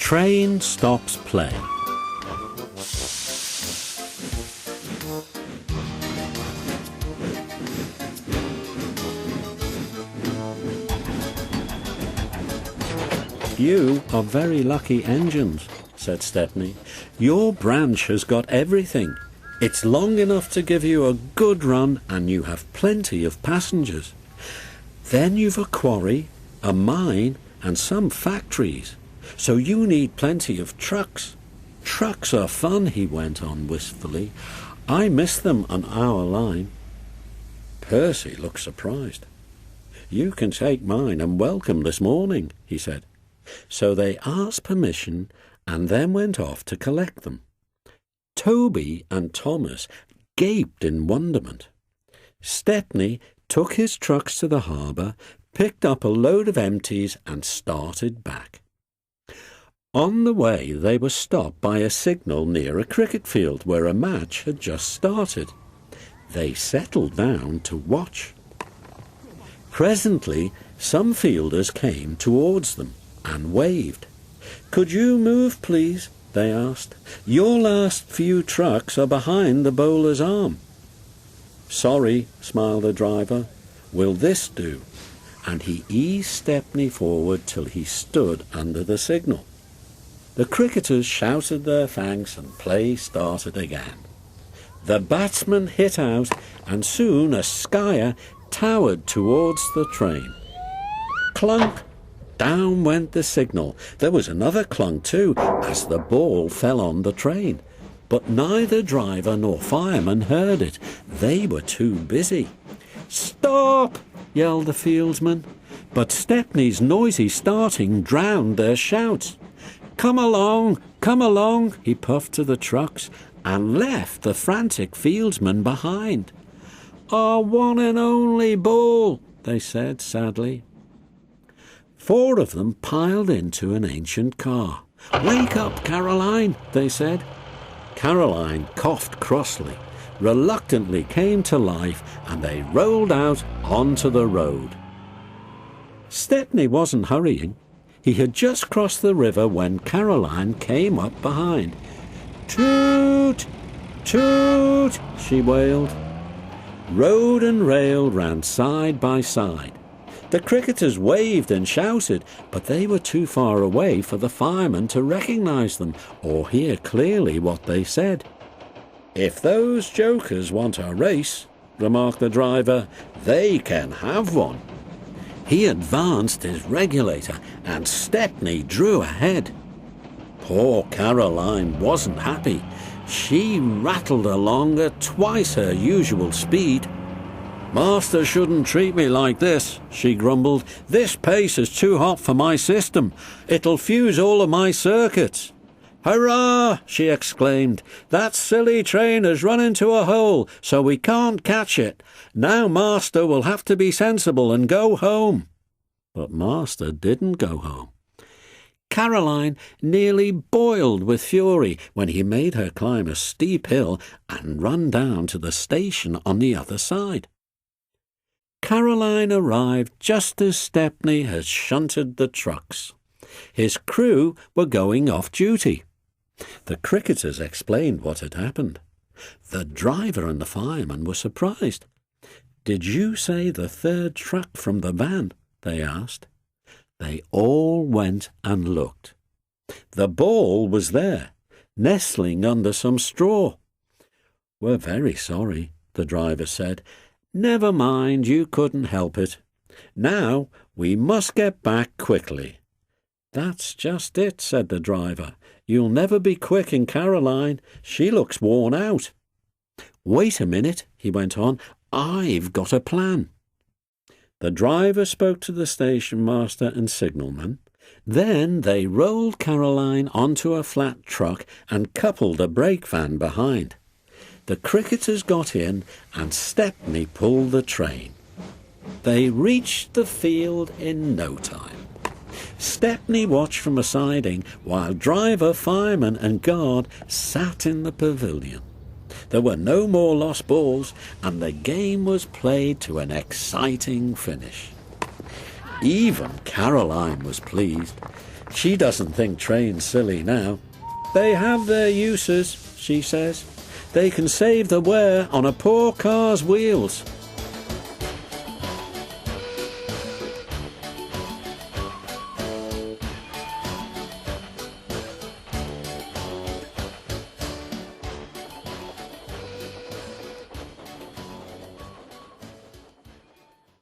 Train stops playing. You are very lucky engines, said Stepney. Your branch has got everything. It's long enough to give you a good run and you have plenty of passengers. Then you've a quarry, a mine and some factories. So you need plenty of trucks. Trucks are fun, he went on wistfully. I miss them on our line. Percy looked surprised. You can take mine and welcome this morning, he said. So they asked permission and then went off to collect them. Toby and Thomas gaped in wonderment. Stepney took his trucks to the harbour, picked up a load of empties and started back. On the way they were stopped by a signal near a cricket field where a match had just started. They settled down to watch. Presently some fielders came towards them and waved. Could you move, please? They asked. Your last few trucks are behind the bowler's arm. Sorry, smiled the driver. Will this do? And he eased Stepney forward till he stood under the signal. The cricketers shouted their thanks and play started again. The batsman hit out and soon a skyer towered towards the train. Clunk! Down went the signal. There was another clunk too, as the ball fell on the train. But neither driver nor fireman heard it. They were too busy. Stop! Yelled the fieldsman. But Stepney's noisy starting drowned their shouts. Come along, he puffed to the trucks and left the frantic fieldsman behind. Our one and only ball, they said sadly. 4 of them piled into an ancient car. Wake up, Caroline, they said. Caroline coughed crossly, reluctantly came to life, and they rolled out onto the road. Stepney wasn't hurrying. He had just crossed the river when Caroline came up behind. Toot! Toot! She wailed. Road and rail ran side by side. The cricketers waved and shouted, but they were too far away for the fireman to recognise them or hear clearly what they said. If those jokers want a race, remarked the driver, they can have one. He advanced his regulator and Stepney drew ahead. Poor Caroline wasn't happy. She rattled along at twice her usual speed. Master shouldn't treat me like this, she grumbled. This pace is too hot for my system. It'll fuse all of my circuits. Hurrah! She exclaimed. That silly train has run into a hole, so we can't catch it. Now Master will have to be sensible and go home. But Master didn't go home. Caroline nearly boiled with fury when he made her climb a steep hill and run down to the station on the other side. Caroline arrived just as Stepney had shunted the trucks. His crew were going off duty. The cricketers explained what had happened. The driver and the fireman were surprised. Did you say the 3rd truck from the van? They asked. They all went and looked. The ball was there, nestling under some straw. We're very sorry, the driver said. Never mind, you couldn't help it. Now we must get back quickly. That's just it, said the driver. You'll never be quick in Caroline. She looks worn out. Wait a minute, he went on. I've got a plan. The driver spoke to the station master and signalman. Then they rolled Caroline onto a flat truck and coupled a brake van behind. The cricketers got in and Stepney pulled the train. They reached the field in no time. Stepney watched from a siding while driver, fireman and guard sat in the pavilion. There were no more lost balls and the game was played to an exciting finish. Even Caroline was pleased. She doesn't think trains silly now. They have their uses, she says. They can save the wear on a poor car's wheels.